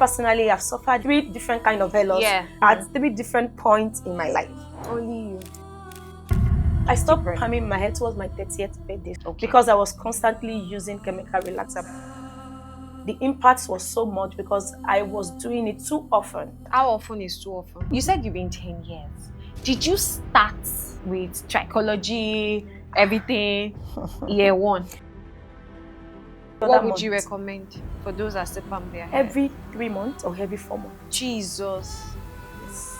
personally have suffered 3 different kind of hair loss at 3 different points in my life. Only you. I stopped perming my hair towards my 30th birthday because I was constantly using chemical relaxer. The impact was so much because I was doing it too often. How often is too often? You said you've been 10 years. Did you start with trichology, everything, year 1? What would you recommend for those that still perm their hair? Every 3 months or every 4 months. Jesus. Yes.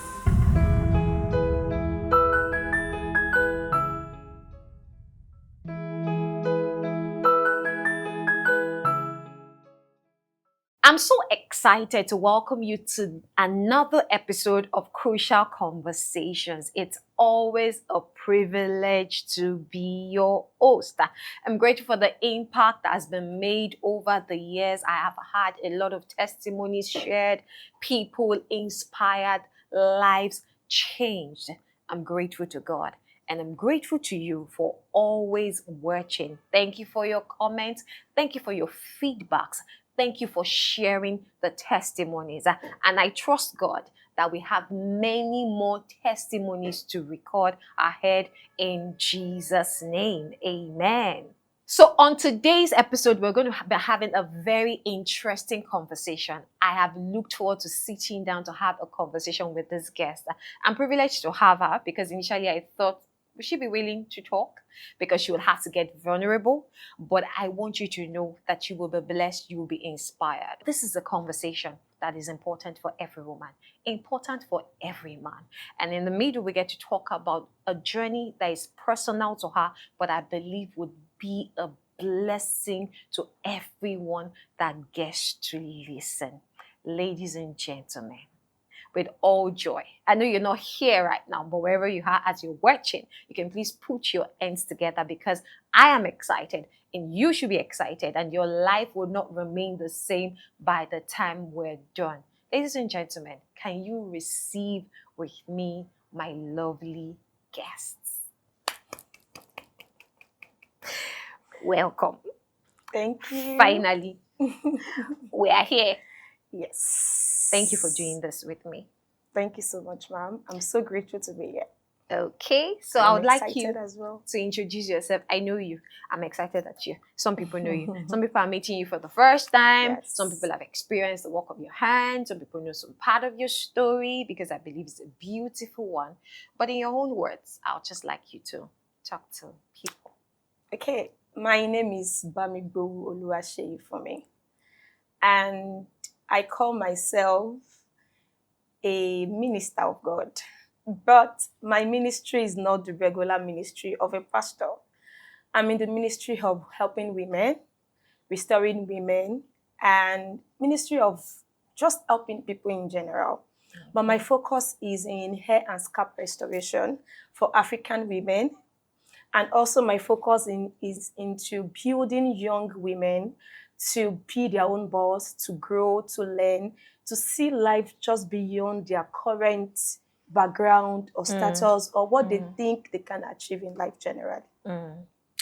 I'm so excited to welcome you to another episode of Crucial Conversations. It's always a privilege to be your host. I'm grateful for the impact that has been made over the years. I have had a lot of testimonies shared, people inspired, lives changed. I'm grateful to God. And I'm grateful to you for always watching. Thank you for your comments. Thank you for your feedbacks. Thank you for sharing the testimonies. And I trust God that we have many more testimonies to record ahead in Jesus' name. Amen. So on today's episode, we're going to be having a very interesting conversation. I have looked forward to sitting down to have a conversation with this guest. I'm privileged to have her because initially I thought, would she be willing to talk? Because she will have to get vulnerable. But I want you to know that you will be blessed, you will be inspired. This is a conversation that is important for every woman, important for every man. And in the middle, we get to talk about a journey that is personal to her, but I believe would be a blessing to everyone that gets to listen. Ladies and gentlemen, with all joy. I know you're not here right now, but wherever you are as you're watching, you can please put your hands together because I am excited and you should be excited and your life will not remain the same by the time we're done. Ladies and gentlemen, can you receive with me my lovely guests? Welcome. Thank you. Finally, we are here. Yes. Thank you for doing this with me. Thank you so much, ma'am. I'm so grateful to be here. Okay, so I would like you as well to introduce yourself. I know you. I'm excited at you. Some people know you. Some people are meeting you for the first time. Yes. Some people have experienced the work of your hand. Some people know some part of your story because I believe it's a beautiful one. But in your own words, I'll just like you to talk to people. Okay, my name is Bamigbowu Sheyifunmi, and I call myself a minister of God. But my ministry is not the regular ministry of a pastor. I'm in the ministry of helping women, restoring women, and ministry of just helping people in general. But my focus is in hair and scalp restoration for African women. And also my focus is into building young women to be their own boss, to grow, to learn, to see life just beyond their current background or status or what they think they can achieve in life generally.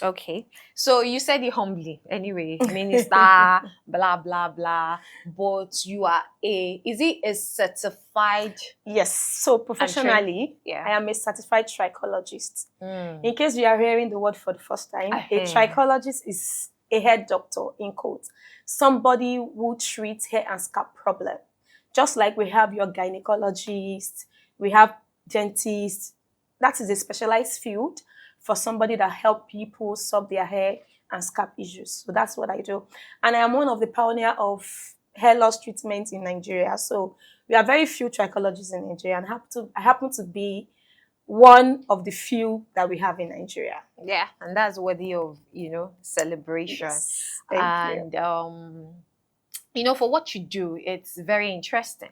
Okay, so you said it humbly. Anyway, minister, blah, blah, blah. But you are is it a certified? Yes, so professionally, I am a certified trichologist. In case you are hearing the word for the first time, a trichologist is a hair doctor, in quotes. Somebody who treats hair and scalp problem. Just like we have your gynecologist, we have dentists. That is a specialized field for somebody that help people solve their hair and scalp issues. So that's what I do. And I am one of the pioneers of hair loss treatment in Nigeria. So we are very few trichologists in Nigeria, and I happen to be one of the few that we have in Nigeria. Yeah, and that's worthy of, celebration. Yes, thank you. For what you do, it's very interesting.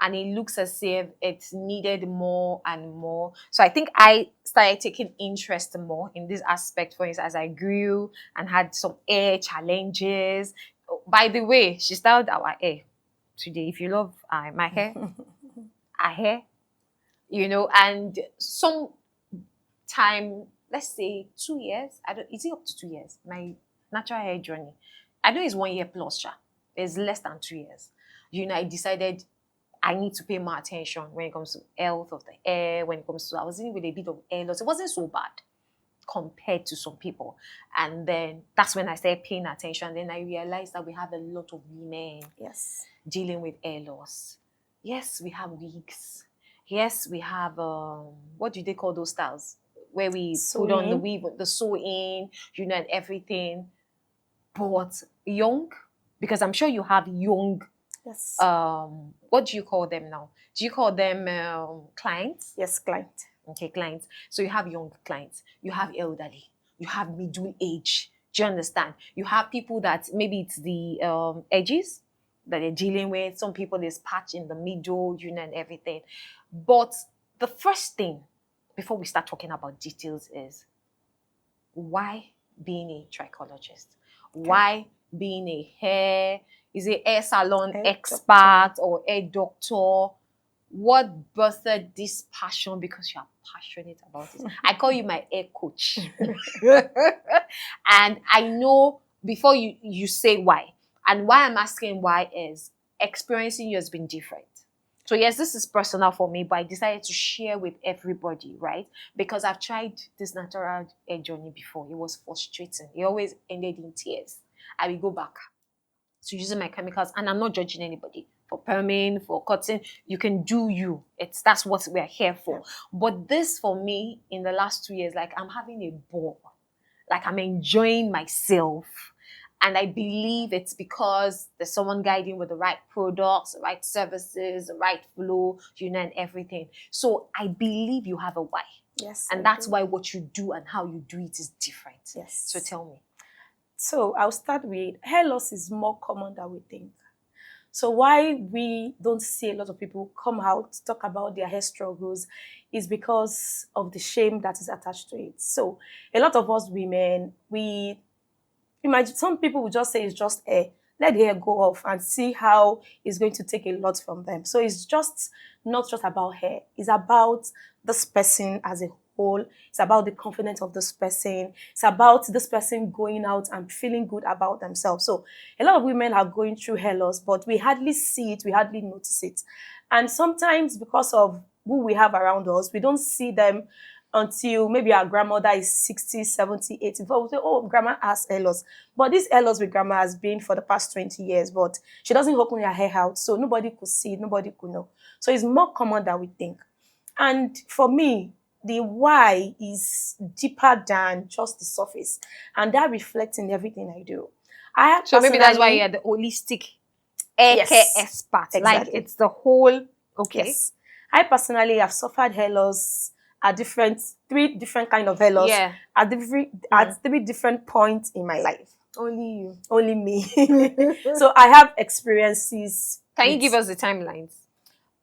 And it looks as if it's needed more and more. So I think I started taking interest more in this aspect, for instance, as I grew and had some hair challenges. By the way, she styled our hair today. If you love my hair, our hair, and some time, let's say 2 years. Is it up to 2 years? My natural hair journey. I know it's 1 year plus, it's less than 2 years. I decided I need to pay more attention when it comes to health of the hair, when it comes to, I was dealing with a bit of hair loss. It wasn't so bad compared to some people. And then that's when I started paying attention. Then I realized that we have a lot of women Yes. dealing with hair loss. Yes, we have wigs. Yes, we have, what do they call those styles? Where we put on the weave, the sew-in, and everything. But young, because I'm sure you have young, Yes. what do you call them now? Do you call them clients? Yes, client. Okay, clients. So you have young clients, you have elderly, you have middle age. Do you understand? You have people that maybe it's the edges that they're dealing with. Some people there's patch in the middle, and everything. But the first thing before we start talking about details is why being a trichologist? Okay. Why being a hair salon expert or hair doctor? What birthed this passion? Because you are passionate about it. I call you my hair coach. And I know before you say why, and why I'm asking why is experiencing you has been different. So yes, this is personal for me, but I decided to share with everybody, right? Because I've tried this natural hair journey before. It was frustrating. It always ended in tears. I will go back to using my chemicals, and I'm not judging anybody for perming, for cutting. You can do you. That's what we're here for. But this for me in the last 2 years, like I'm having a ball. Like I'm enjoying myself. And I believe it's because there's someone guiding with the right products, the right services, the right flow, and everything. So I believe you have a why. Yes. And that's why what you do and how you do it is different. Yes. So tell me. So I'll start with hair loss is more common than we think. So why we don't see a lot of people come out to talk about their hair struggles is because of the shame that is attached to it. So a lot of us women, we imagine some people will just say it's just hair. Let the hair go off and see how it's going to take a lot from them. So it's just not just about hair. It's about this person as a whole. It's about the confidence of this person. It's about this person going out and feeling good about themselves. So a lot of women are going through hair loss, but we hardly see it. We hardly notice it. And sometimes because of who we have around us, we don't see them until maybe our grandmother is 60, 70, 80. But we say, oh, grandma has hair loss. But this hair loss with grandma has been for the past 20 years, but she doesn't open her hair out, so nobody could see it, nobody could know. So it's more common than we think. And for me, the why is deeper than just the surface. And that reflects in everything I do. So maybe that's why you're the holistic hair care expert. Exactly. Like it's the whole, okay. Yes. I personally have suffered hair loss at three different kind of hair loss at three different points in my life. Only you. Only me. So I have experiences. Can you give us the timelines?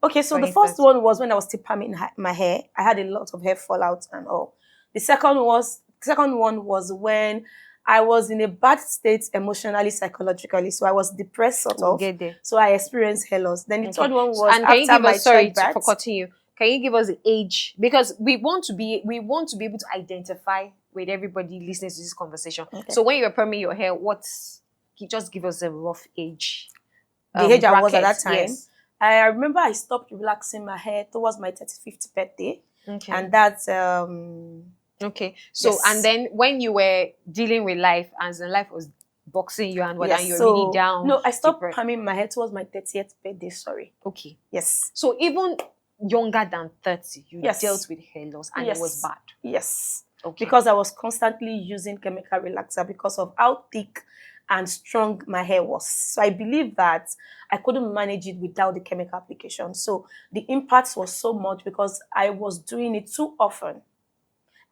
Okay, so the first one was when I was still palming my hair. I had a lot of hair fallout and all. The second one was when I was in a bad state emotionally, psychologically. So I was depressed sort of. Get there. So I experienced hair loss. Then the third one was and can you after give my us, sorry childbirth. for cutting you. Can you give us the age? Because we want to be able to identify with everybody listening to this conversation. Okay. So when you were perming your hair, just give us a rough age. The age I was at that time. Yes. I remember I stopped relaxing my hair towards my 35th birthday. Okay. And that's okay. So and then when you were dealing with life, as in life was boxing you and and you're really down. No, I stopped palming my hair towards my 30th birthday, sorry. Okay. Yes. So even younger than 30, you dealt with hair loss and it was bad. Yes. Okay. Because I was constantly using chemical relaxer because of how thick and strong my hair was. So I believe that I couldn't manage it without the chemical application. So the impact was so much because I was doing it too often.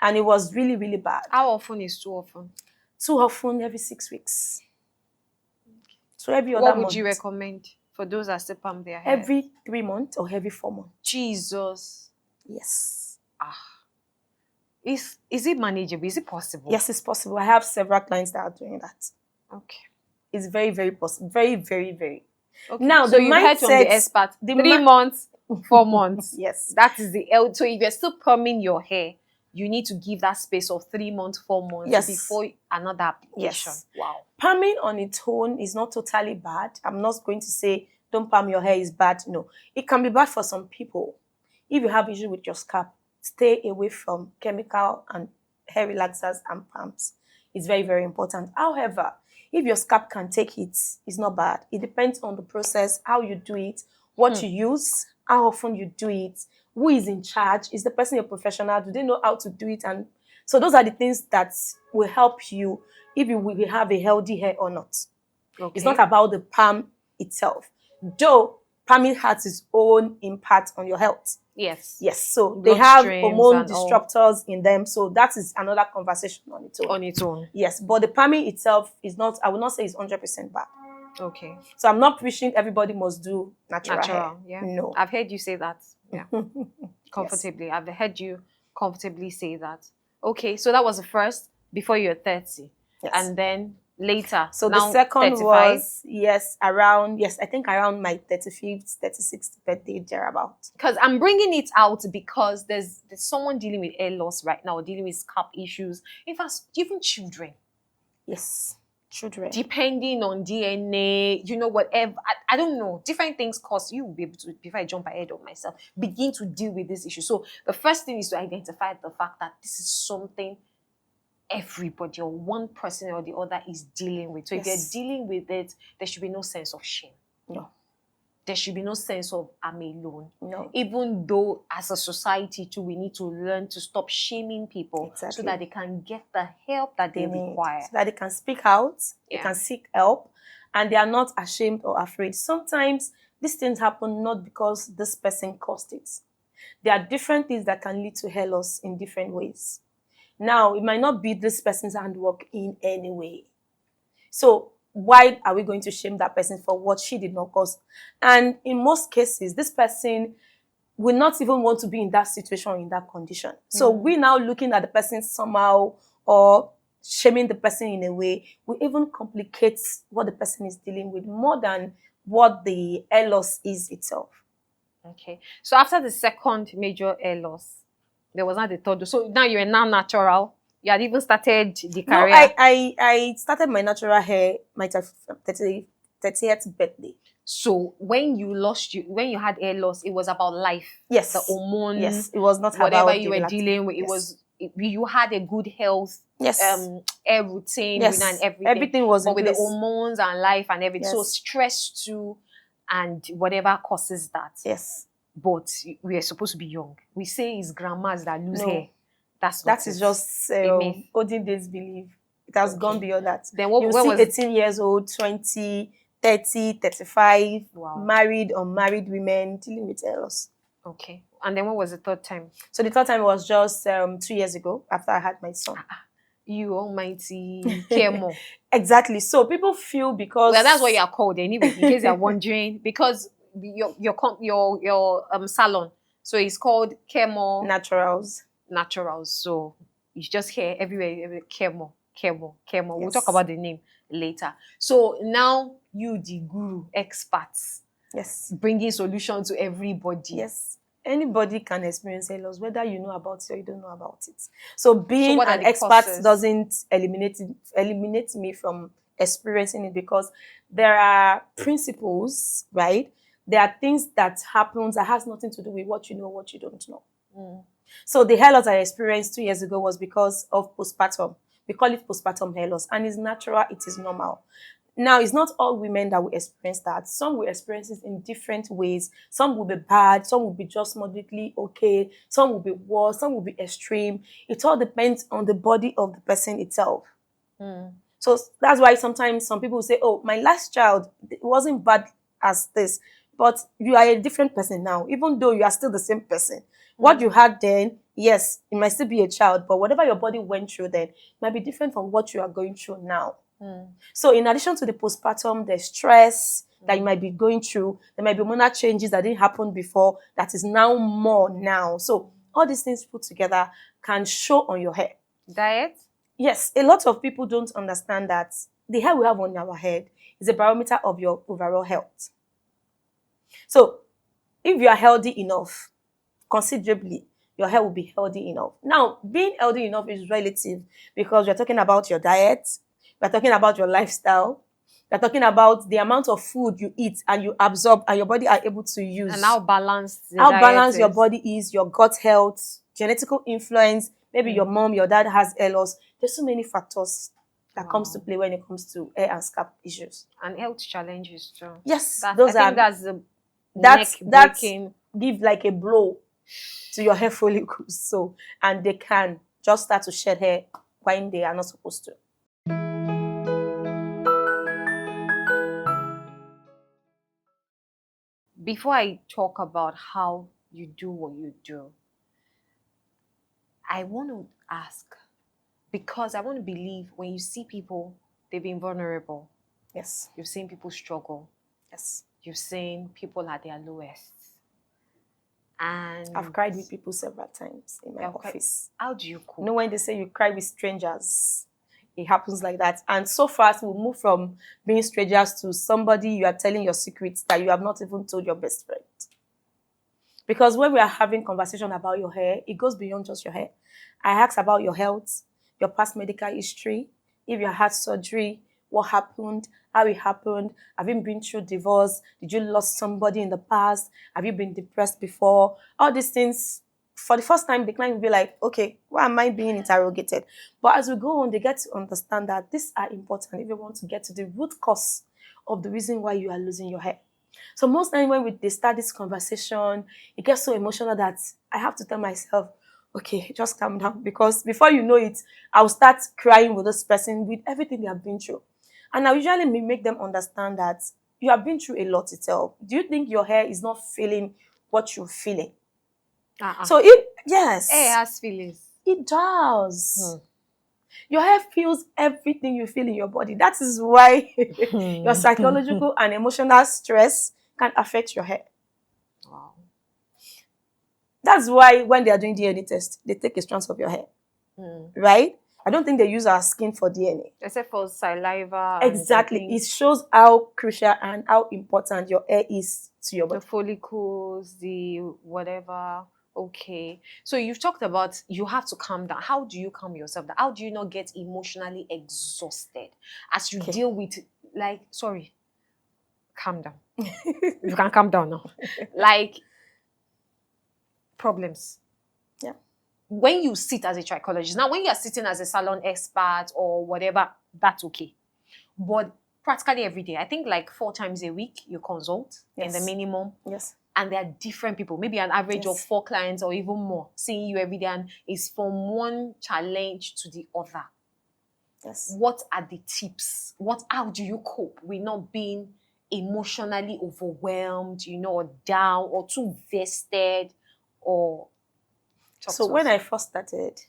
And it was really, really bad. How often is too often? Too often, every 6 weeks. So every other month. What would you recommend for those that still palm their hair? Every 3 months or every 4 months. Jesus. Yes. Is it manageable? Is it possible? Yes, it's possible. I have several clients that are doing that. Okay. It's very, very possible. Very, very, very. Okay. Now, so you heard from the expert. 3 months, 4 months. Yes. That is the So if you're still perming your hair, you need to give that space of 3 months, 4 months before another application. Yes. Wow. Perming on its own is not totally bad. I'm not going to say don't palm your hair is bad. No, it can be bad for some people. If you have issue with your scalp, stay away from chemical and hair relaxers and palms. It's very, very important. However, if your scalp can take it, it's not bad. It depends on the process, how you do it, what you use, how often you do it, who is in charge, is the person a professional, do they know how to do it? And so those are the things that will help you if you will have a healthy hair or not. Okay. It's not about the palm itself. Though palming has its own impact on your health. Yes. Yes. So they have hormone disruptors in them. So that is another conversation on its own. On its own. Yes. But the palming itself is not, I will not say it's 100% bad. Okay. So I'm not preaching everybody must do natural hair. Yeah. No. I've heard you say that. Yeah. Comfortably. Yes. I've heard you comfortably say that. Okay. So that was the first before you're 30. Yes. And then later. So the second 35. Was, I think around my 35th, 36th birthday, thereabout. Because I'm bringing it out because there's someone dealing with hair loss right now, dealing with scalp issues. In fact, even children. Yes, children. Depending on DNA, whatever. I don't know. Different things cause you will be able to, before I jump ahead of myself, begin to deal with this issue. So the first thing is to identify the fact that this is something everybody or one person or the other is dealing with. So if you're dealing with it, there should be no sense of shame. No. There should be no sense of I'm alone. No. Even though as a society too, we need to learn to stop shaming people so that they can get the help that they require. So that they can speak out, they can seek help, and they are not ashamed or afraid. Sometimes these things happen not because this person caused it. There are different things that can lead to hair loss in different ways. Now, it might not be this person's handwork in any way. So why are we going to shame that person for what she did not cause? And in most cases, this person will not even want to be in that situation or in that condition. So we're now looking at the person somehow or shaming the person in a way will even complicate what the person is dealing with more than what the hair loss is itself. Okay. So after the second major hair loss, there was not the third. So now you're now natural. You had even started the career. No, I started my natural hair my 30th birthday. So when you had hair loss, it was about life. Yes. The hormones. Yes. It was not whatever about you were dealing with. You had a good health. Yes. Hair routine. Yes. And everything. Everything was but with the hormones and life and everything. Yes. So stress too, and whatever causes that. Yes. But we are supposed to be young. We say it's grandmas that lose hair. That is just olden days belief. It has gone beyond that. Then you see 18 years old, 20, 30, 35, married, unmarried women dealing with hair loss. Okay. And then what was the third time? So the third time was just 2 years ago after I had my son. You almighty care more. Exactly. So people feel because... Well, that's what you are called anyway, in case you're wondering. Because your salon, so it's called Chemo Naturals. So it's just hair everywhere. Chemo. Yes. We'll talk about the name later. So now you, the guru, experts, bringing solution to everybody. Yes, anybody can experience hair loss, whether you know about it or you don't know about it. So being an expert doesn't eliminate me from experiencing it, because there are principles, right? There are things that happen that has nothing to do with what you know, what you don't know. So the hair loss I experienced 2 years ago was because of postpartum. We call it postpartum hair loss, and it's natural, it is normal. Now, it's not all women that will experience that. Some will experience it in different ways. Some will be bad, some will be just moderately okay, some will be worse, some will be extreme. It all depends on the body of the person itself. So that's why sometimes some people will say, oh, my last child, it wasn't bad as this, but you are a different person now, even though you are still the same person. What you had then, yes, it might still be a child, but whatever your body went through then might be different from what you are going through now. So in addition to the postpartum, the stress that you might be going through, there might be hormonal changes that didn't happen before that is now more now. So all these things put together can show on your hair. Diet? Yes, a lot of people don't understand that the hair we have on our head is a barometer of your overall health. So if you are healthy enough, considerably, your hair will be healthy enough. Now, being healthy enough is relative, because we're talking about your diet, we're talking about your lifestyle, We're talking about the amount of food you eat and you absorb and your body are able to use. And how balanced the How diet balanced your is. body is, your gut health, genetical influence, maybe your Mm. mom, your dad has hair loss. There's so many factors that comes to Wow. play when it comes to hair and scalp issues. And health challenges too. Yes, I those think are that's the that's neck breaking. give like a blow to your hair follicles. So, and they can just start to shed hair when they are not supposed to. Before I talk about how you do what you do, I want to ask, because I want to believe when you see people, they've been vulnerable. Yes, You've seen people struggle. yes. You've seen people at their lowest. And I've cried with people several times in my Okay. office. How do you cope? You know, when they say you cry with strangers, it happens like that. And so fast, we'll move from being strangers to somebody you are telling your secrets that you have not even told your best friend. Because when we are having conversation about your hair, it goes beyond just your hair. I ask about your health, your past medical history, if you had surgery, what happened, how it happened, have you been through divorce, did you lost somebody in the past, have you been depressed before, all these things. For the first time, the client will be like, okay, why am I being interrogated? But as we go on, they get to understand that these are important if you want to get to the root cause of the reason why you are losing your hair. So most times when they start this conversation, it gets so emotional that I have to tell myself, okay, just calm down. Because before you know it, I'll start crying with this person with everything they have been through. And I usually make them understand that you have been through a lot itself. Do you think your hair is not feeling what you're feeling? So yes, hair has feelings. it does. Your hair feels everything you feel in your body. That is why your psychological and emotional stress can affect your hair. Wow. That's why when they are doing DNA test, they take a strand of your hair, right? I don't think they use our skin for DNA. Except for saliva. Exactly. And It shows how crucial and how important your hair is to your the body. follicles, the whatever. Okay. So you've talked about you have to calm down. How do you calm yourself down? How do you not get emotionally exhausted as you deal with, like, sorry, calm down. You can calm down now. Like, problems. Yeah. When you sit as a trichologist, now when you are sitting as a salon expert or whatever, that's okay. But practically every day, I think like 4 times a week, you consult in the minimum. Yes. And there are different people, maybe an average of 4 clients or even more, seeing you every day, and it's from one challenge to the other. Yes. What are the tips? How do you cope with not being emotionally overwhelmed, or down or too vested or So when I first started,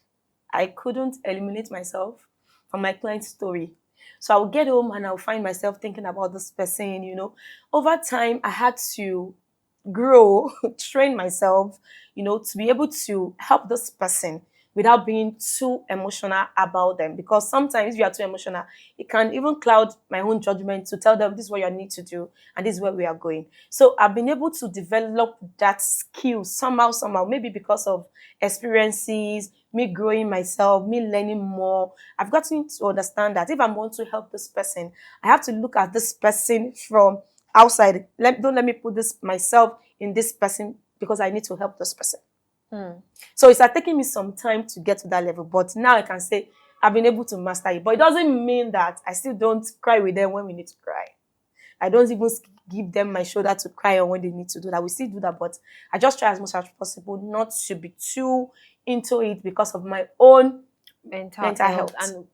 I couldn't eliminate myself from my client's story. So I would get home and I would find myself thinking about this person. Over time, I had to grow, train myself, to be able to help this person without being too emotional about them. Because sometimes if you are too emotional, it can even cloud my own judgment to tell them this is what you need to do and this is where we are going. So I've been able to develop that skill somehow, maybe because of experiences, me growing myself, me learning more. I've gotten to understand that if I'm going to help this person, I have to look at this person from outside. Don't let me put this myself in this person because I need to help this person. So it's taking me some time to get to that level, but now I can say I've been able to master it. But it doesn't mean that I still don't cry with them when we need to cry. I don't even give them my shoulder to cry on when they need to do that. We still do that, but I just try as much as possible not to be too into it because of my own mental health and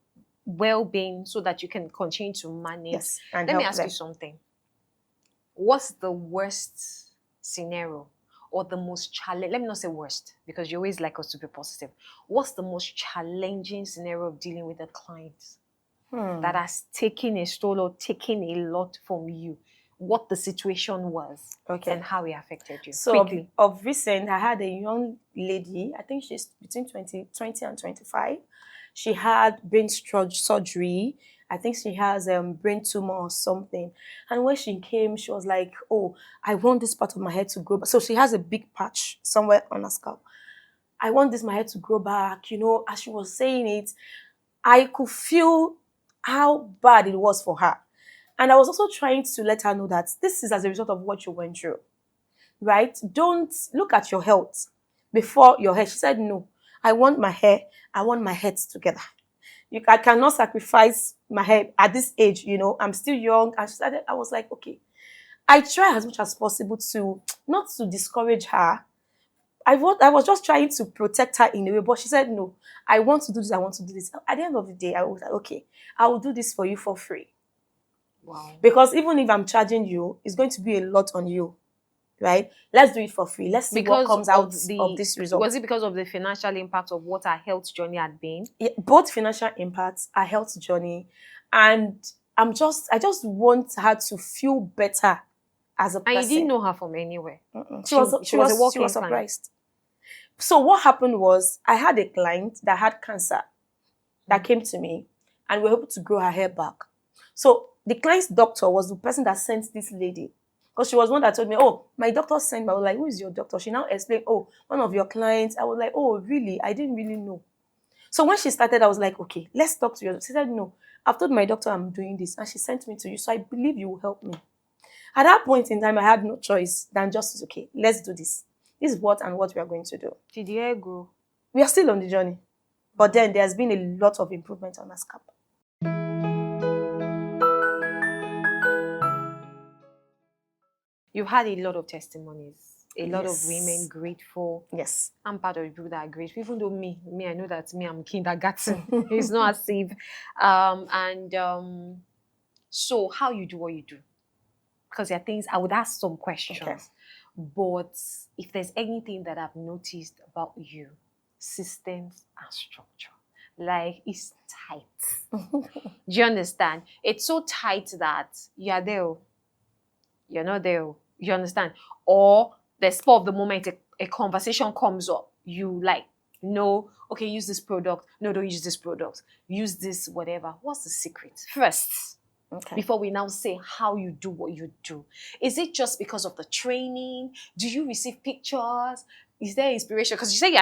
well-being, so that you can continue to manage. Yes, and Let me help ask them. you something. What's the worst scenario or the most challenge? Let me not say worst, because you always like us to be positive. What's the most challenging scenario of dealing with a client that has taken a toll or taken a lot from you? What the situation was, and how it affected you. So quickly. Of recent, I had a young lady, I think she's between 20 and 25. She had brain surgery. I think she has brain tumor or something. And when she came, she was like, oh, I want this part of my head to grow back. So she has a big patch somewhere on her scalp. I want my head to grow back. As she was saying it, I could feel how bad it was for her. And I was also trying to let her know that this is as a result of what you went through, right? Don't look at your health before your hair. She said, no, I want my hair. I want my head together. I cannot sacrifice my hair at this age, I'm still young. And I was like, okay. I try as much as possible to not to discourage her. I was just trying to protect her in a way, but she said, no, I want to do this, I want to do this. At the end of the day, I was like, okay, I will do this for you for free. Wow. Because even if I'm charging you, it's going to be a lot on you, right? Let's do it for free. Let's see what comes out of this result. Was it because of the financial impact of what our health journey had been? Yeah, both financial impacts, our health journey, and I just want her to feel better as a person. And you didn't know her from anywhere. She was surprised. So what happened was I had a client that had cancer that came to me, and we were able to grow her hair back. So the client's doctor was the person that sent this lady, because she was one that told me, oh, my doctor sent me. I was like, who is your doctor? She now explained, oh, one of your clients. I was like, oh, really? I didn't really know. So when she started, I was like, okay, let's talk to you. She said, no, I've told my doctor I'm doing this, and she sent me to you. So I believe you will help me. At that point in time, I had no choice than just, okay, let's do this. This is what we are going to do. Did your hair grow? We are still on the journey. But then there's been a lot of improvement on our scalp. You've had a lot of testimonies. A lot of Yes. women grateful. Yes. I'm part of the people that are grateful. Even though I know that I'm kindergarten. It's not as if. So how you do what you do? Because there are things I would ask some questions. Okay. But if there's anything that I've noticed about you, systems and structure, like it's tight. Do you understand? It's so tight that you're there, you're not there. You understand? Or the spur of the moment a conversation comes up, you like, no, okay, use this product. No, don't use this product. Use this, whatever. What's the secret? First, Okay. before we now say how you do what you do. Is it just because of the training? Do you receive pictures? Is there inspiration? Because you say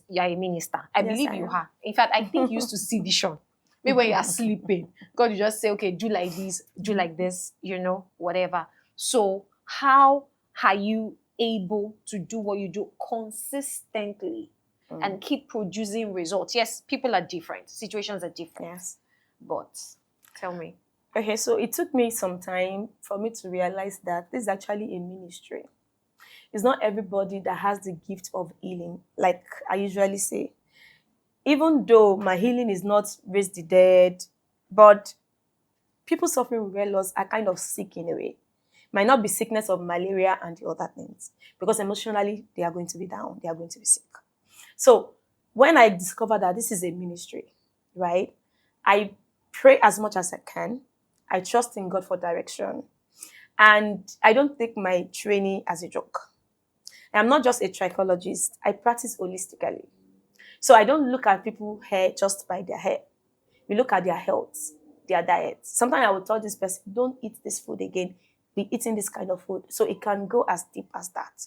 you're a minister. I believe you are. In fact, I think you used to see vision. Maybe when you are sleeping, God, you just say, okay, do like this, do like this, whatever. So how are you able to do what you do consistently and keep producing results? Yes, people are different. Situations are different. Yes. But tell me. Okay, so it took me some time for me to realize that this is actually a ministry. It's not everybody that has the gift of healing, like I usually say. Even though my healing is not raise the dead, but people suffering with hair loss are kind of sick in a way. Might not be sickness of malaria and the other things, because emotionally they are going to be down, they are going to be sick. So when I discovered that this is a ministry, right, I pray as much as I can. I trust in God for direction. And I don't take my training as a joke. I'm not just a trichologist. I practice holistically. So I don't look at people's hair just by their hair. We look at their health, their diet. Sometimes I will tell this person, don't eat this food again. Be eating this kind of food. So it can go as deep as that.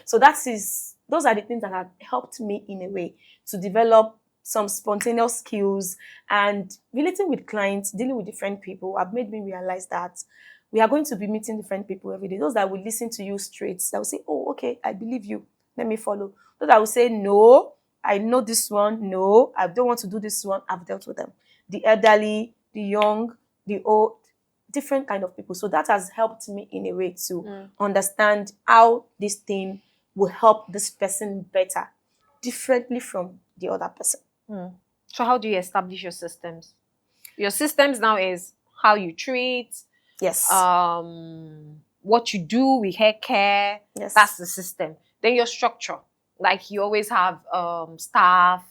So those are the things that have helped me in a way to develop some spontaneous skills, and relating with clients, dealing with different people have made me realize that we are going to be meeting different people every day. Those that will listen to you straight, that will say, oh, okay, I believe you. Let me follow. Those that will say, no, I know this one. No, I don't want to do this one. I've dealt with them. The elderly, the young, the old, different kind of people. So that has helped me in a way to understand how this thing will help this person better, differently from the other person. So how do you establish your systems? Your systems now is how you treat, Yes. what you do with hair care. Yes. That's the system. Then your structure. Like you always have staff,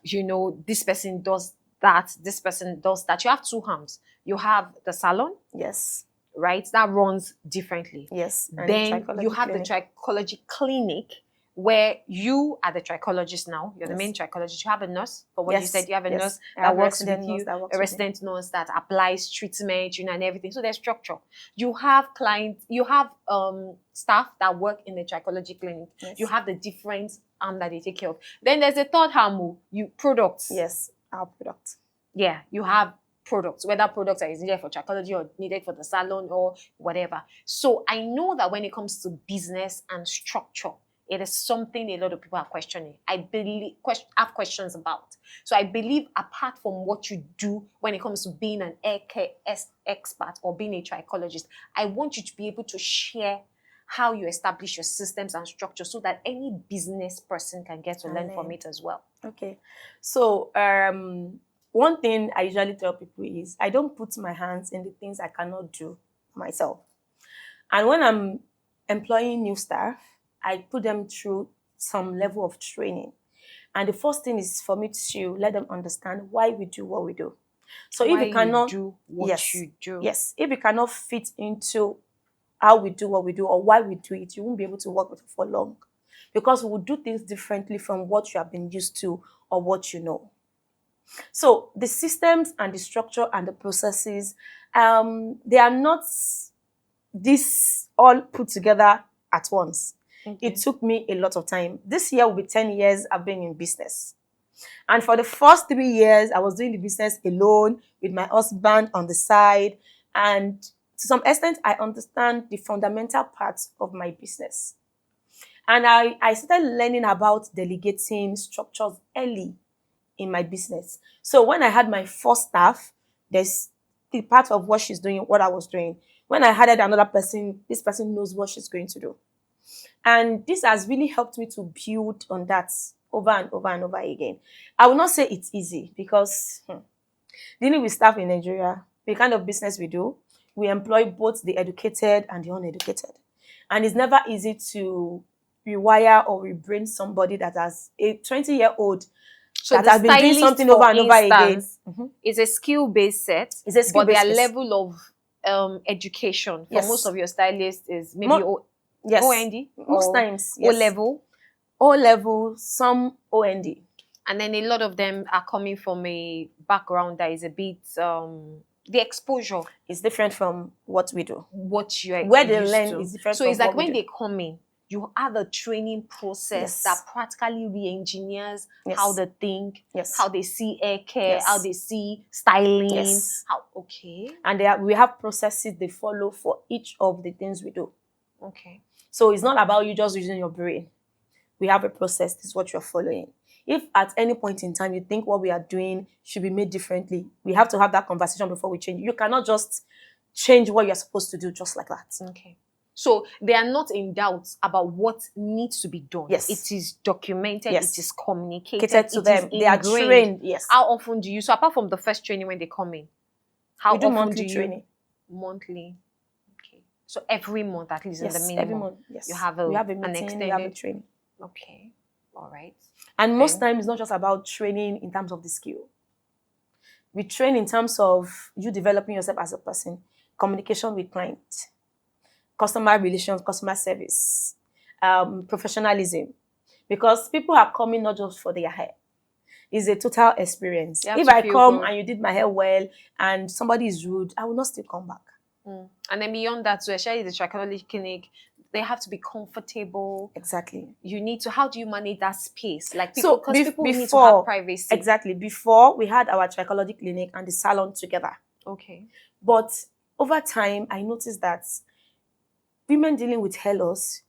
this person does that, this person does that. You have two arms. You have the salon. Yes. Right? That runs differently. Yes. And Then the you have clinic. the trichology clinic, where you are the trichologist now. You're the main trichologist. You have a nurse. For what you said, you have a nurse that works with you, a resident nurse that applies treatment, and everything. So there's structure. You have clients, you have staff that work in the trichology clinic. Yes. You have the different arm that they take care of. Then there's a third arm, you products. Yes, our product. Yeah, you have products, whether products that is needed for trichology or needed for the salon or whatever. So I know that when it comes to business and structure, it is something a lot of people are questioning. I believe have questions about. So I believe apart from what you do when it comes to being an hair care expert or being a trichologist, I want you to be able to share how you establish your systems and structure so that any business person can get to learn from it as well. Okay. So one thing I usually tell people is I don't put my hands in the things I cannot do myself. And when I'm employing new staff, I put them through some level of training. And the first thing is for me to let them understand why we do what we do. So if you cannot do what you do. Yes, if you cannot fit into how we do what we do or why we do it, you won't be able to work with it for long. Because we will do things differently from what you have been used to or what you know. So the systems and the structure and the processes, they are not this all put together at once. Okay. It took me a lot of time. This year will be 10 years I've been in business. And for the first 3 years, I was doing the business alone with my husband on the side. And to some extent, I understand the fundamental parts of my business. And I started learning about delegating structures early in my business. So when I had my first staff, there's the part of what she's doing, what I was doing. When I hired another person, this person knows what she's going to do. And this has really helped me to build on that over and over and over again. I will not say it's easy because dealing with staff in Nigeria, the kind of business we do, we employ both the educated and the uneducated. And it's never easy to rewire or rebrain somebody that has a 20-year-old that has been doing something over and over again. It's a skill-based set, it's a skill-based but their level of education for most of your stylists is maybe OND? Most times, yes. O-level? O-level, some OND. And then a lot of them are coming from a background that is a bit, the exposure is different from what we do. What you're Where they learn is different so from it's like what we when do. they come in, you have a training process that practically re-engineers how they think, how they see hair care, how they see styling. How, and we have processes they follow for each of the things we do. Okay. So it's not about you just using your brain. We have a process. This is what you're following. If at any point in time you think what we are doing should be made differently, we have to have that conversation before we change. You cannot just change what you're supposed to do just like that. Okay. So they are not in doubt about what needs to be done. Yes. It is documented. Yes. It is communicated to them. They are trained. Yes. How often do you, so apart from the first training when they come in, how often monthly do you? Training. Monthly. Okay. So every month at least in the minimum. Every month. Yes. You have we have a meeting, an extended. we have a training. Okay. All right. And most times it's not just about training in terms of the skill. We train in terms of you developing yourself as a person, communication with clients, customer relations, customer service, professionalism. Because people are coming not just for their hair. It's a total experience. If I come and you did my hair well and somebody is rude, I will not still come back. And then beyond that, so especially the trichology clinic, they have to be comfortable. Exactly. You need to, how do you manage that space? Like people, because people need to have privacy. Exactly. Before, we had our trichology clinic and the salon together. Okay. But over time, I noticed that women dealing with hair loss,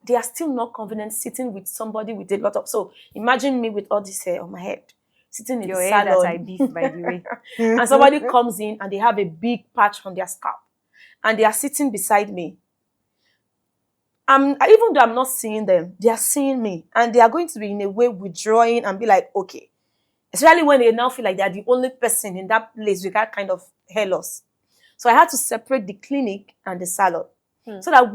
they are still not confident sitting with somebody with a lot of... So imagine me with all this hair on my head, sitting in the salon. Your hair that I beef, by the way. And somebody comes in and they have a big patch on their scalp. And they are sitting beside me. Even though I'm not seeing them, they are seeing me. And they are going to be in a way withdrawing and be like, okay. Especially when they now feel like they are the only person in that place with that kind of hair loss. So I had to separate the clinic and the salon. So that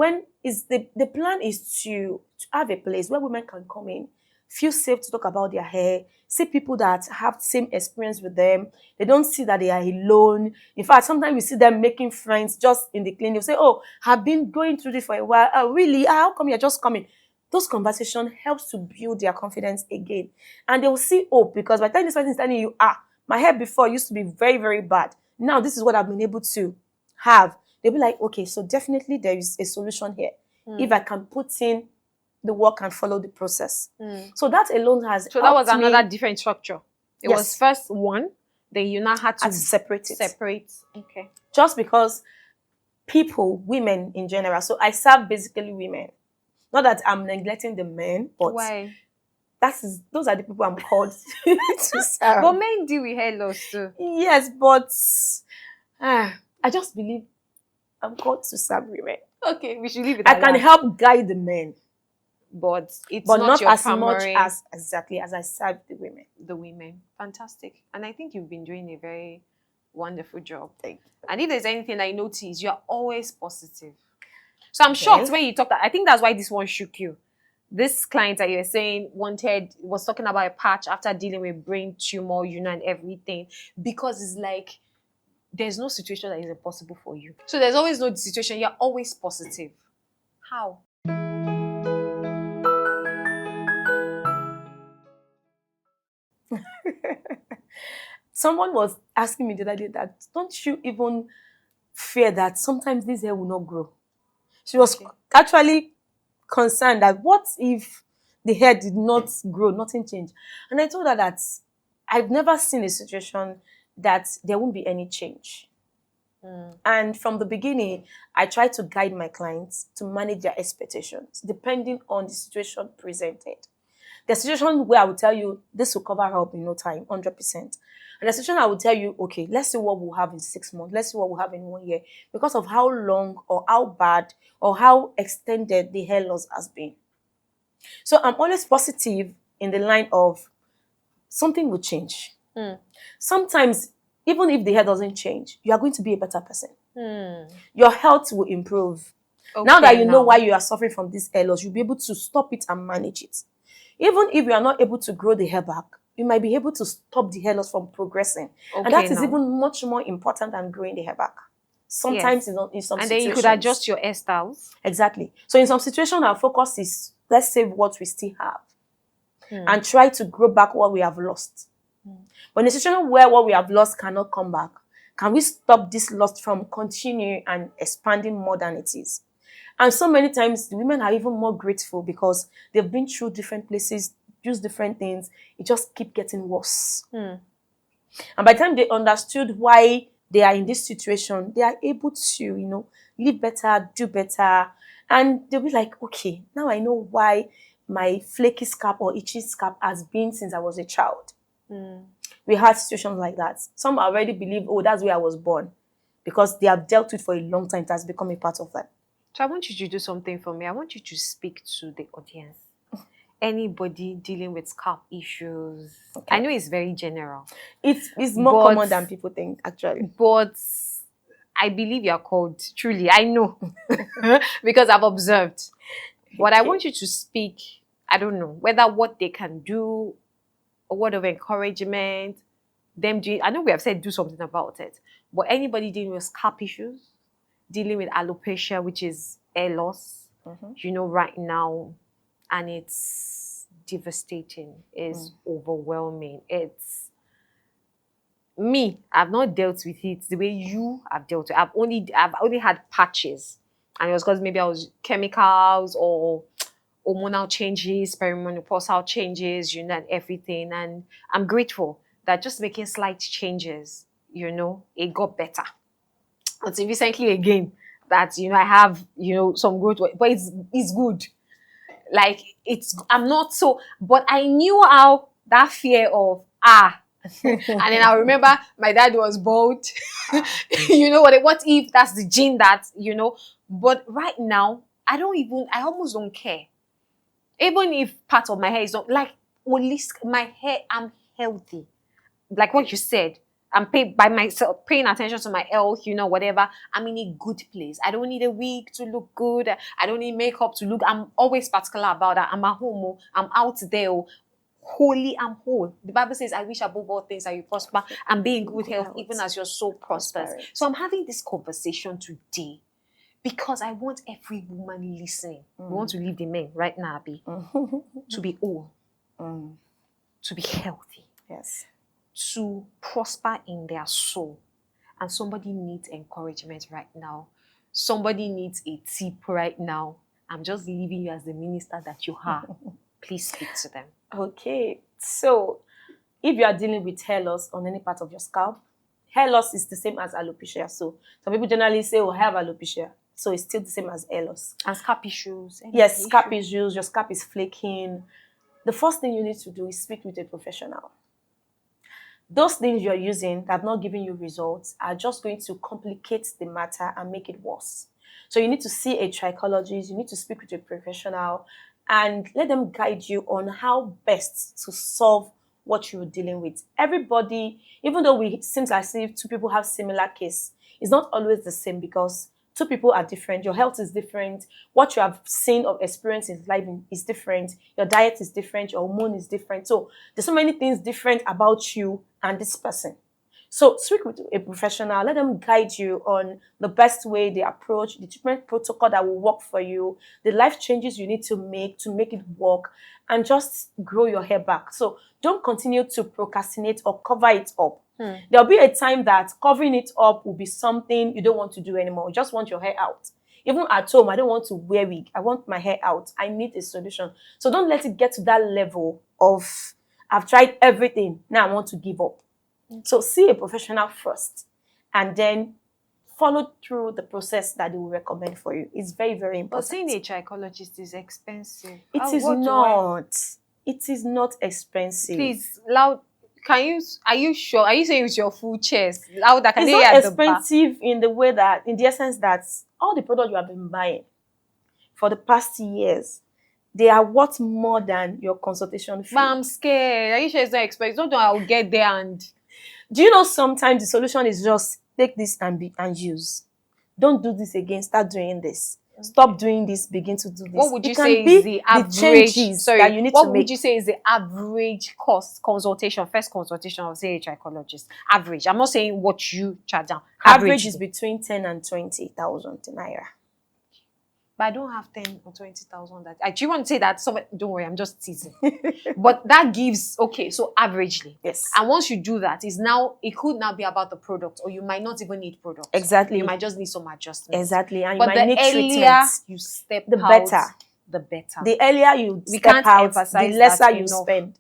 the plan is to have a place where women can come in, feel safe to talk about their hair, see people that have the same experience with them. They don't see that they are alone. In fact, sometimes we see them making friends just in the clinic. They say, oh, I've been going through this for a while. Oh, really? How come you're just coming? Those conversations helps to build their confidence again. And they will see hope because by the time this person is telling you, my hair before used to be very, very bad. Now this is what I've been able to have. They'll be like, okay, so definitely there is a solution here. If I can put in the work and follow the process. So that alone has So that was another different structure. It was first one, Then you now had I had to separate it. separate. Okay. Just because people, women in general, so I serve basically women. Not that I'm neglecting the men, but Why? those are the people I'm called to But serve. men deal with hair loss too. Yes, but I just believe I'm called to serve women. Okay, we should leave it I at can that. help guide the men, But it's but not not your as much primary. as exactly as I serve the women. The women. Fantastic. And I think you've been doing a very wonderful job. Thank And if there's anything I notice, you're always positive. So I'm Okay. shocked when you talk that. I think that's why this one shook you. This client that you're saying was talking about a patch after dealing with brain tumor, and everything. Because it's like there's no situation that is impossible for you. So there's always no situation. You're always positive. How? Someone was asking me the other day that don't you even fear that sometimes this hair will not grow? She was Okay. actually concerned that what if the hair did not grow, nothing changed. And I told her that I've never seen a situation that there won't be any change. And from the beginning, I try to guide my clients to manage their expectations depending on the situation presented. The situation where I will tell you this will cover up in no time, 100%. And the situation I will tell you, okay, let's see what we'll have in 6 months. Let's see what we'll have in 1 year because of how long or how bad or how extended the hair loss has been. So I'm always positive in the line of something will change. Sometimes, even if the hair doesn't change, you are going to be a better person. Your health will improve. Now that you know why you are suffering from this hair loss, you'll be able to stop it and manage it. Even if you are not able to grow the hair back, you might be able to stop the hair loss from progressing. And that is even much more important than growing the hair back. Sometimes in some situations. And then you could adjust your hairstyles. Exactly. So in some situations, our focus is let's save what we still have and try to grow back what we have lost. But in a situation where what we have lost cannot come back, can we stop this loss from continuing and expanding more than it is? And so many times, the women are even more grateful because they've been through different places, used different things. It just keep getting worse. And by the time they understood why they are in this situation, they are able to, live better, do better. And they'll be like, okay, now I know why my flaky scalp or itchy scalp has been since I was a child. We had situations like that. Some already believe, oh, that's where I was born. Because they have dealt with it for a long time. It has become a part of them. So I want you to do something for me. I want you to speak to the audience. Anybody dealing with scalp issues. Okay. I know it's very general. It's more common than people think, actually. But I believe you're called. Truly, I know. Because I've observed. But I want you to speak, I don't know, whether what they can do, a word of encouragement, them doing, I know we have said do something about it, but anybody dealing with scalp issues, dealing with alopecia, which is hair loss, right now, and it's devastating, it's overwhelming. It's me, I've not dealt with it the way you have dealt with it. I've only had patches, and it was because maybe I was chemicals or hormonal changes, perimenopausal changes, and everything. And I'm grateful that just making slight changes, it got better. Until recently again, that I have some growth, but it's good. Like I'm not so, but I knew how that fear of and then I remember my dad was bald. What if that's the gene that But right now, I almost don't care. Even if part of my hair is not like my hair, I'm healthy. Like what you said, I'm paid by myself, paying attention to my health, whatever. I'm in a good place. I don't need a wig to look good. I don't need makeup to look. I'm always particular about that. I'm at home. I'm out there. Holy, I'm whole. The Bible says, I wish above all things that you prosper and be in good health, even as your soul prospers. So I'm having this conversation today because I want every woman listening. We want to leave the men right now, Abby, to be whole, to be healthy. Yes. To prosper in their soul. And somebody needs encouragement right now. Somebody needs a tip right now. I'm just leaving you as the minister that you are. Please speak to them. Okay. So, if you are dealing with hair loss on any part of your scalp, hair loss is the same as alopecia. So some people generally say, oh, I have alopecia. So it's still the same as hair loss. And scalp issues. Yes, scalp issues, your scalp is flaking. The first thing you need to do is speak with a professional. Those things you're using that have not given you results are just going to complicate the matter and make it worse. So you need to see a trichologist, you need to speak with a professional and let them guide you on how best to solve what you're dealing with. Everybody, even though it seems as if two people have similar case, it's not always the same because two people are different. Your health is different. What you have seen or experienced in life is different. Your diet is different. Your hormone is different. So there's so many things different about you and this person. So speak with a professional. Let them guide you on the best way they approach, the treatment protocol that will work for you, the life changes you need to make it work, and just grow your hair back. So don't continue to procrastinate or cover it up. There'll be a time that covering it up will be something you don't want to do anymore. You just want your hair out. Even at home, I don't want to wear wig. I want my hair out. I need a solution. So don't let it get to that level of, I've tried everything, now I want to give up. So see a professional first and then follow through the process that they will recommend for you. It's very, very important. But seeing a trichologist is expensive. It is not. It is not expensive. Please, loud. Are you sure? Are you saying with your full chest? Loud, it's not expensive in the way that, in the essence that all the products you have been buying for the past years, they are worth more than your consultation fee. But I'm scared. Are you sure it's not expensive? Don't know I'll get there and... Do you know sometimes the solution is just take this and use. Don't do this again. Start doing this. Stop doing this. Begin to do this. What would you say is the average? That you need to make. What would you say is the average cost consultation? First consultation of say a trichologist. Average. I'm not saying what you charge down. Average is between 10 and 20,000 naira. But I don't have 10 or 20,000. I do want to say that. Don't worry, I'm just teasing. But that gives, okay, so averagely. Yes. And once you do that, it could now be about the product, or you might not even need product. Exactly. You might just need some adjustments. Exactly. And but you might need treatments. You step the out, better. The better. The earlier you step out, the lesser you spend.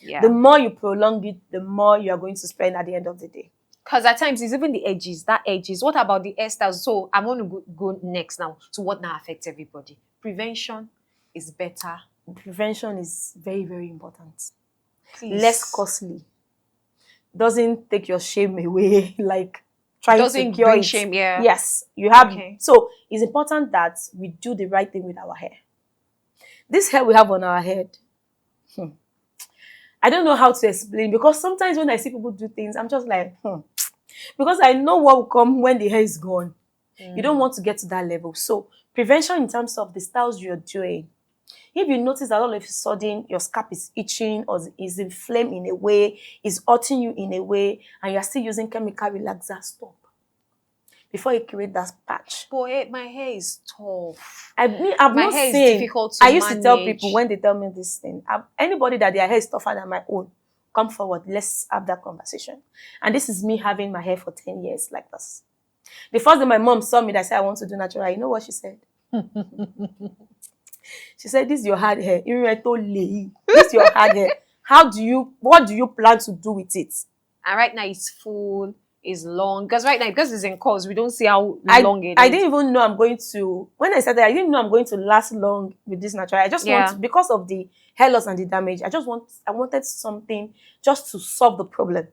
Yeah. The more you prolong it, the more you are going to spend at the end of the day. Because at times it's even the edges, What about the hairstyles? So I'm going to go next now to what now affects everybody. Prevention is better. Prevention is very, very important. Please. Less costly. Doesn't take your shame away. Like trying to cure it. Shame, yeah. Yes, you have. Okay. So it's important that we do the right thing with our hair. This hair we have on our head. I don't know how to explain because sometimes when I see people do things, I'm just like, because I know what will come when the hair is gone. You don't want to get to that level. So prevention in terms of the styles you're doing. If you notice that all of a sudden your scalp is itching or is inflamed in a way, is hurting you in a way, and you're still using chemical relaxer, stop. Before you create that patch. Boy, my hair is tough. I've not hair seen, is difficult to I used manage. to tell people when they tell me this thing, anybody that their hair is tougher than my own, come forward, let's have that conversation. And this is me having my hair for 10 years like this. The first day my mom saw me that said I want to do natural, you know what she said? She said, this is your hard hair. This is your hard hair. What do you plan to do with it? And right now it's full, it's long. Because right now, because it's in course, we don't see how long it is. I didn't even know I'm going to, when I started, I didn't know I'm going to last long with this natural. I just want, because of the hair loss and the damage, I wanted something just to solve the problem.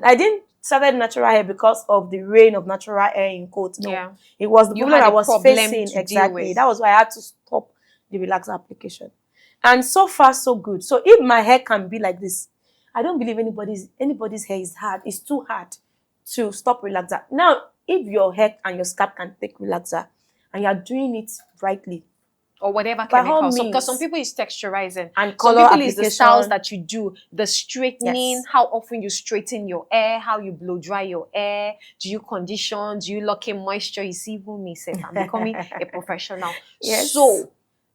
I didn't started natural hair because of the reign of natural hair in quotes. No, it was the problem I was facing. Exactly. That was why I had to stop the relaxer application. And so far, so good. So if my hair can be like this, I don't believe anybody's hair is hard. It's too hard to stop relaxer. Now, if your hair and your scalp can take relaxer and you're doing it rightly, or whatever chemical, because some people is texturizing and color some people application. Is the styles that you do, the straightening, how often you straighten your hair, how you blow dry your hair, do you condition, do you lock in moisture? You see, even me say I'm becoming a professional. So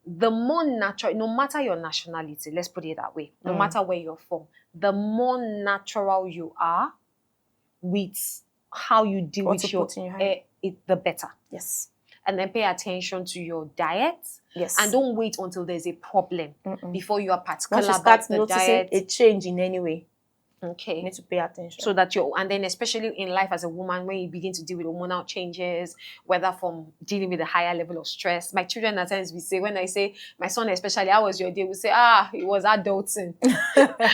the more natural, no matter your nationality, let's put it that way, no matter where you're from, the more natural you are with how you deal with your hair, the better. Yes. And then pay attention to your diet. Yes. And don't wait until there's a problem before you are particular about the diet. A change in any way. Okay. You need to pay attention. So that and then especially in life as a woman, when you begin to deal with hormonal changes, whether from dealing with a higher level of stress. My children at times we say, when I say, my son especially, how was your day? We say, it was adulting.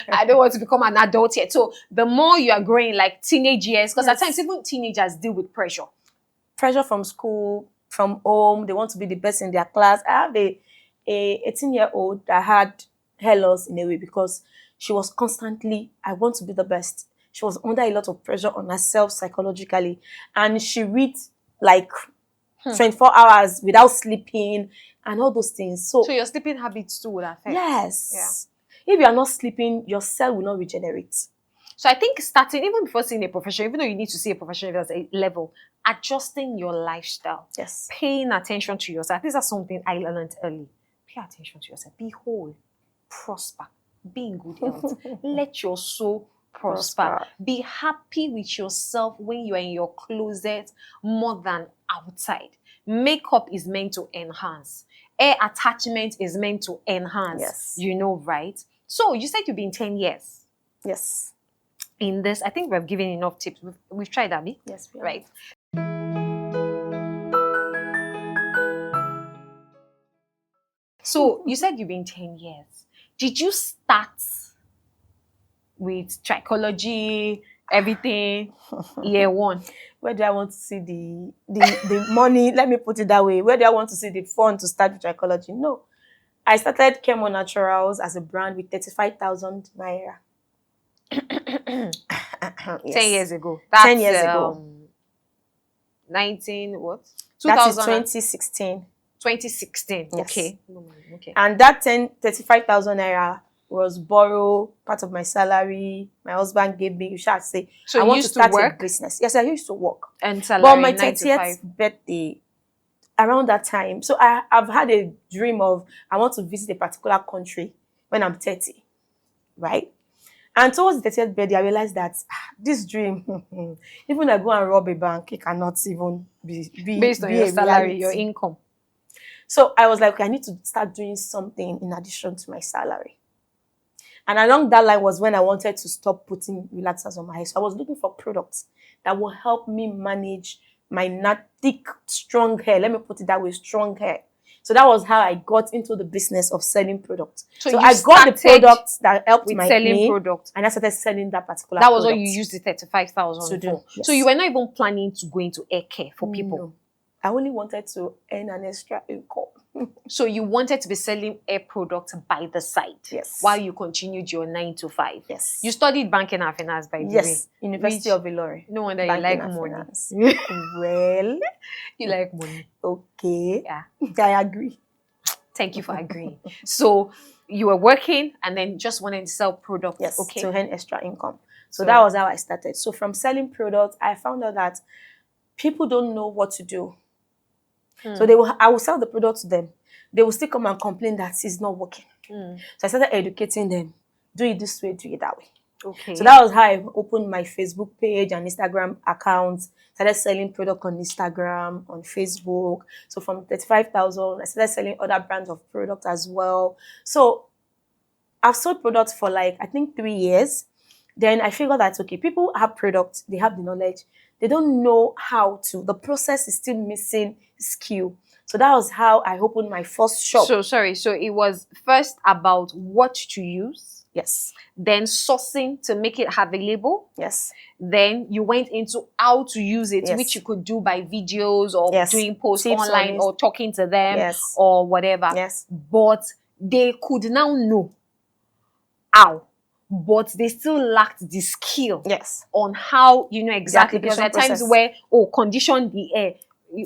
I don't want to become an adult yet. So the more you are growing, like teenage years, because at times even teenagers deal with pressure. Pressure from school, from home, they want to be the best in their class. I have a 18-year-old that had hair loss in a way because she was constantly, I want to be the best. She was under a lot of pressure on herself psychologically. And she reads like 24 hours without sleeping and all those things. So your sleeping habits too would affect. Yes. Yeah. If you are not sleeping, your cell will not regenerate. So I think starting, even before seeing a professional, even though you need to see a professional at a level, adjusting your lifestyle. Yes. Paying attention to yourself. This is something I learned early. Pay attention to yourself. Be whole. Prosper. Be in good health. Let your soul prosper. Be happy with yourself when you are in your closet more than outside. Makeup is meant to enhance. Hair attachment is meant to enhance. Yes. You know, right? So you said you've been 10 years. Yes. In this, I think we've given enough tips. We've tried, Abby. Yes, we have. Right. So you said you've been 10 years. Did you start with trichology, everything, year one? Where do I want to see the money? Let me put it that way. Where do I want to see the fund to start with trichology? No. I started Chemo Naturals as a brand with 35,000 naira. 10 years ago. 10 years ago. 19 what? 2000. That is 2016. 2016. Yes. Okay. Okay. And that 35,000 naira was borrowed, part of my salary. My husband gave me, you shall say, so I want to start work? a business. Yes, I used to work. And salary, but my 30th birthday, around that time, so I've had a dream of, I want to visit a particular country when I'm 30, right? And towards the 30th birthday, I realized that this dream, even I go and rob a bank, it cannot even be based on your salary, your income. So I was like, okay, I need to start doing something in addition to my salary. And along that line was when I wanted to stop putting relaxers on my hair. So I was looking for products that will help me manage my not thick, strong hair. Let me put it that way, strong hair. So that was how I got into the business of selling products. So I got the products that helped my selling products, and I started selling that particular product. That was what you used the 35,000 to do. Yes. So you were not even planning to go into hair care for people? No. I only wanted to earn an extra income. So you wanted to be selling hair products by the side? Yes. While you continued your 9 to 5? Yes. You studied banking and finance, by the way? Yes, University of Ilorin. No wonder you like money. Well, you like money. Okay. Yeah. I agree. Thank you for agreeing. So you were working and then just wanted to sell products. Yes, okay, to earn extra income. So that was how I started. So from selling products, I found out that people don't know what to do. So I will sell the product to them. They will still come and complain that it's not working. So I started educating them. Do it this way, do it that way. Okay. So that was how I opened my Facebook page and Instagram accounts. Started selling product on Instagram, on Facebook. So from 35,000, I started selling other brands of products as well. So I've sold products for like, I think 3 years. Then I figured that, okay, people have products, they have the knowledge. They don't know how to. The process is still missing skill. So that was how I opened my first shop. So it was first about what to use. Yes. Then sourcing to make it available. Yes. Then you went into how to use it, yes. which you could do by videos or yes. doing posts Tips online or talking to them yes. or whatever. Yes. But they could now know how. But they still lacked the skill yes. on how, you know, exactly. Because there are times where, condition the air.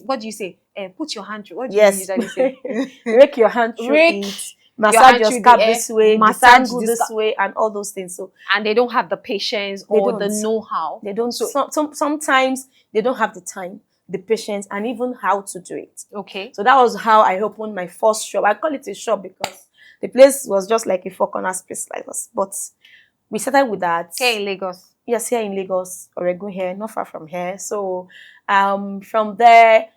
What do you say? Put your hand through. What do you usually say? Rake your hand through it. Massage your scalp this way. Massage this way, and all those things. So, and they don't have the patience or the know-how. They don't. Sometimes they don't have the time, the patience, and even how to do it. Okay. So that was how I opened my first shop. I call it a shop because the place was just like a four corners place like us. But we started with that. Here in Lagos. Yes, here in Lagos, Oregon here, not far from here. So from there,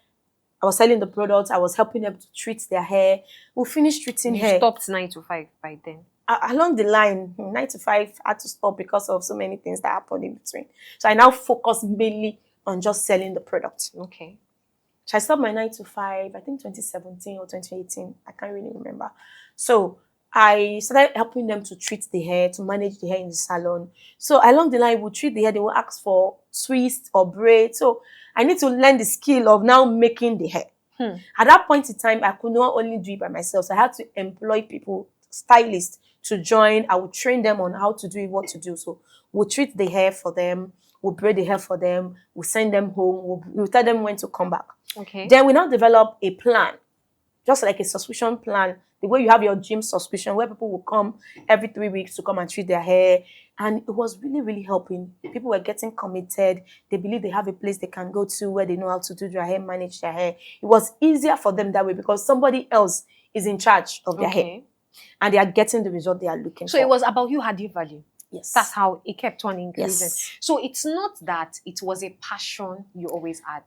I was selling the products. I was helping them to treat their hair. We finished treating You hair. stopped 9 to 5 by then. Along the line, 9 to 5 had to stop because of so many things that happened in between. So I now focus mainly on just selling the product. Okay. So I stopped my 9 to 5, I think 2017 or 2018. I can't really remember. So I started helping them to treat the hair, to manage the hair in the salon. So along the line, we'll treat the hair. They will ask for twist or braid. So I need to learn the skill of now making the hair. At that point in time, I could not only do it by myself. So I had to employ people, stylists, to join. I would train them on how to do it, what to do. So we'll treat the hair for them. We'll braid the hair for them. We'll send them home. We'll tell them when to come back. Okay. Then we now develop a plan, just like a subscription plan, the way you have your gym subscription, where people will come every 3 weeks to come and treat their hair. And it was really, really helping. People were getting committed. They believe they have a place they can go to where they know how to do their hair, manage their hair. It was easier for them that way because somebody else is in charge of their hair. And they are getting the result they are looking for. So it was about you adding value. Yes. That's how it kept on increasing. Yes. So it's not that it was a passion you always had.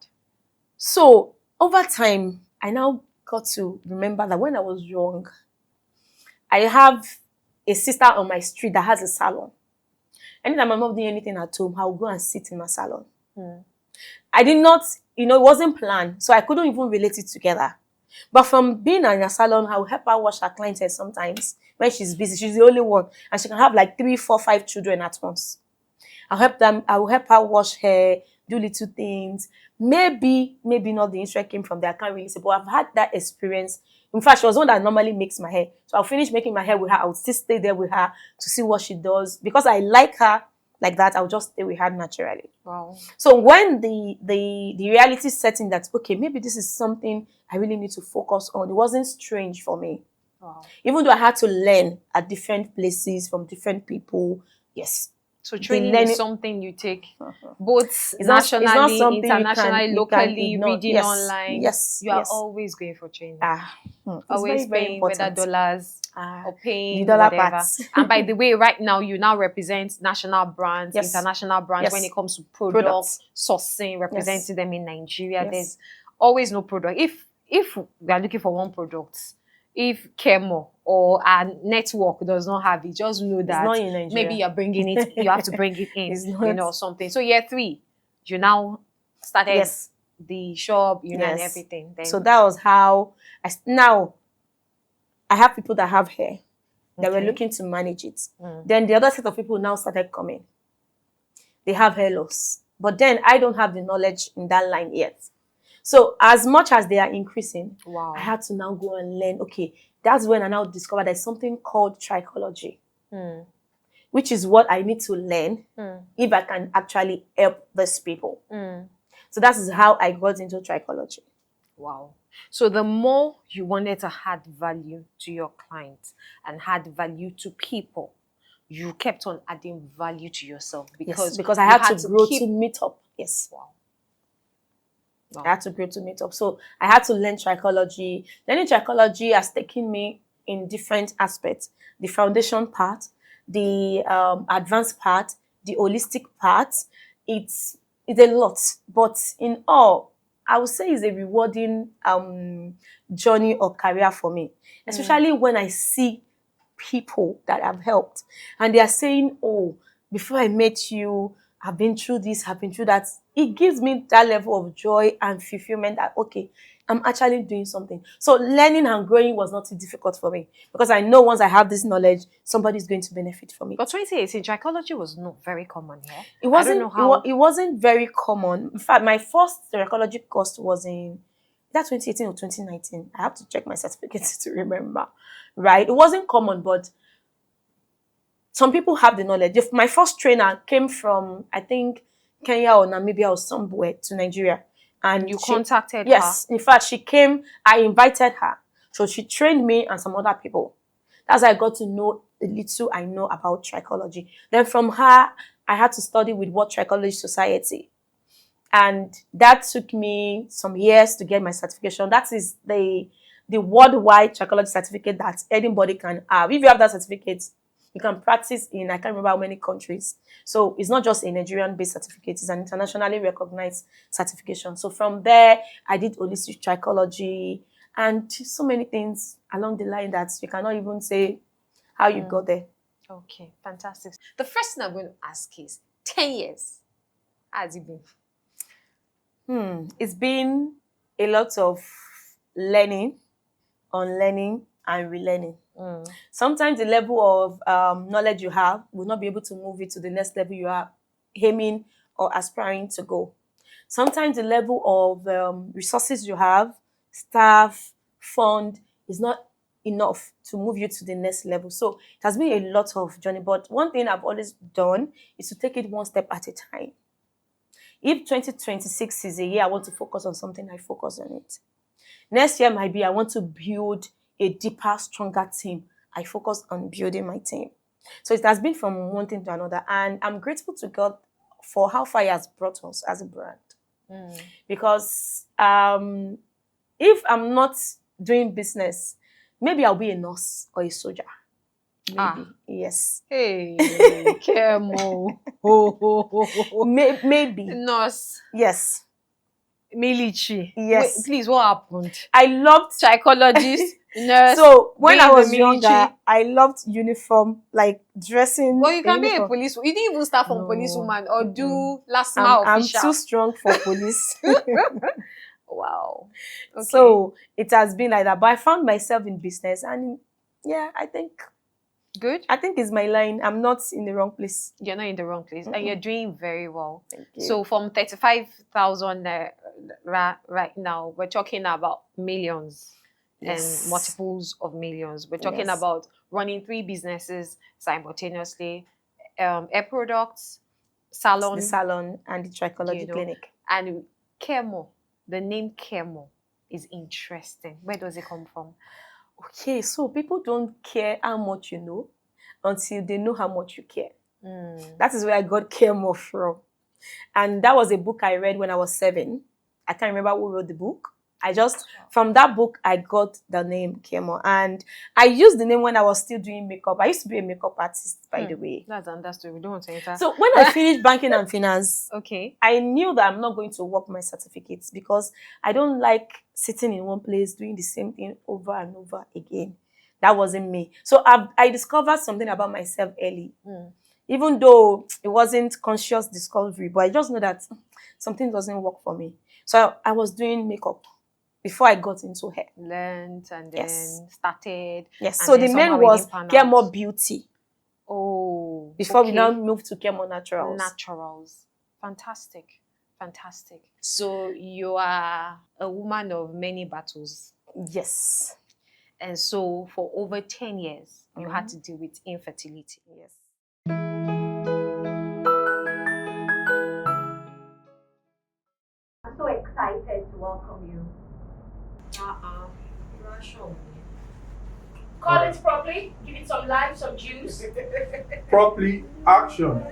So over time, I now got to remember that when I was young, I have a sister on my street that has a salon. Anytime my mom doing anything at home, I would go and sit in my salon. I did not, it wasn't planned, so I couldn't even relate it together. But from being in a salon, I will help her wash her clients' hair sometimes when she's busy. She's the only one, and she can have like 3, 4, 5 children at once. I will help her wash hair, do little things. Maybe not the interest came from there. I can't really say, but I've had that experience. In fact, she was one that normally makes my hair. So I'll finish making my hair with her. I would still stay there with her to see what she does. Because I like her like that, I'll just stay with her naturally. Wow. So when the reality set in that, okay, maybe this is something I really need to focus on, it wasn't strange for me. Wow. Even though I had to learn at different places from different people, yes. So training is something you take both nationally, internationally, locally, reading online. Yes. You are always going for training. Always very paying whether dollars or paying dollar whatever. parts. And by the way, right now you now represent national brands, international brands when it comes to products. Sourcing, representing them in Nigeria. There's always no product. If we are looking for one product, if Chemo or our network does not have it, just know that maybe you're bringing it, you have to bring it in, something. So year 3, you now started the shop, and everything. Then, so that was how now I have people that have hair that were looking to manage it. Then the other set of people now started coming. They have hair loss. But then I don't have the knowledge in that line yet. So as much as they are increasing, I had to now go and learn. Okay, that's when I now discovered there's something called trichology, which is what I need to learn if I can actually help these people. So that is how I got into trichology. Wow. So the more you wanted to add value to your clients and add value to people, you kept on adding value to yourself because I had to grow to meet up. Yes. Wow. I had to grow to meet up. So I had to learn trichology. Learning trichology has taken me in different aspects. The foundation part, the advanced part, the holistic part. It's a lot. But in all, I would say it's a rewarding journey or career for me. Especially when I see people that I've helped. And they are saying, oh, before I met you, I've been through this, I've been through that. It gives me that level of joy and fulfillment that, okay, I'm actually doing something. So learning and growing was not too difficult for me because I know once I have this knowledge, somebody's going to benefit from it. But 2018, trichology was not very common here. It wasn't, it wasn't very common. In fact, my first trichology course was in either 2018 or 2019. I have to check my certificates to remember. Right? It wasn't common, but some people have the knowledge. If my first trainer came from, I think, Kenya or Namibia or somewhere to Nigeria. And you contacted her? Yes. In fact, she came. I invited her. So she trained me and some other people. That's how I got to know the little I know about trichology. Then from her, I had to study with World Trichology Society. And that took me some years to get my certification. That is the worldwide trichology certificate that anybody can have. If you have that certificate, You can practice in, I can't remember how many countries. So it's not just a Nigerian-based certificate, it's an internationally recognized certification. So from there, I did holistic psychology and so many things along the line that you cannot even say how you got there. Okay, fantastic. The first thing I'm going to ask is 10 years. How has it been? It's been a lot of learning, unlearning, and relearning. Sometimes the level of knowledge you have will not be able to move you to the next level you are aiming or aspiring to go. Sometimes the level of resources you have, staff, fund, is not enough to move you to the next level. So it has been a lot of journey. But one thing I've always done is to take it one step at a time. If 2026 is a year I want to focus on something, I focus on it. Next year might be I want to build a deeper, stronger team. I focus on building my team. So it has been from one thing to another. And I'm grateful to God for how far He has brought us as a brand. Because if I'm not doing business, maybe I'll be a nurse or a soldier. Maybe. Yes. Hey, Kemo. Maybe. Nurse. Yes. Military. Yes. Wait, please, what happened? I loved Psychologist, nurse. So when I being in was the younger, military. I loved uniform, like dressing. But you can be a uniform. police. You didn't even start from No. policewoman or do last mile I'm official. too strong for police. Wow. Okay. So it has been like that. But I found myself in business, and yeah, I think Good. it's my line. I'm not in the wrong place. You're not in the wrong place, and you're doing very well. Thank you. So from 35,000 right now, we're talking about millions. Yes. And multiples of millions. We're talking Yes. about running 3 businesses simultaneously, hair products, salon, The salon and the trichology clinic. and Kemo. The name Kemo is interesting. Where does it come from? Okay, so people don't care how much you know until they know how much you care. That is where I got care more from. And that was a book I read when I was 7. I can't remember who wrote the book. From that book, I got the name Kemo. And I used the name when I was still doing makeup. I used to be a makeup artist, by the way. That's understood. We don't want to enter. So when I finished banking and finance, Okay. I knew that I'm not going to work my certificates because I don't like sitting in one place doing the same thing over and over again. That wasn't me. So I discovered something about myself early. Even though it wasn't conscious discovery, but I just know that something doesn't work for me. So I was doing makeup before I got into hair. Learned and then started. Yes. And So then the name somehow it was didn't pan Care out. More Beauty. Oh. Before we okay. now moved to Care More Naturals. Naturals. Fantastic. Fantastic. So you are a woman of many battles. Yes. And so for over 10 years, you had to deal with infertility. Yes. I'm so excited to welcome you. Call it properly. Give it some life, some juice. Properly, action.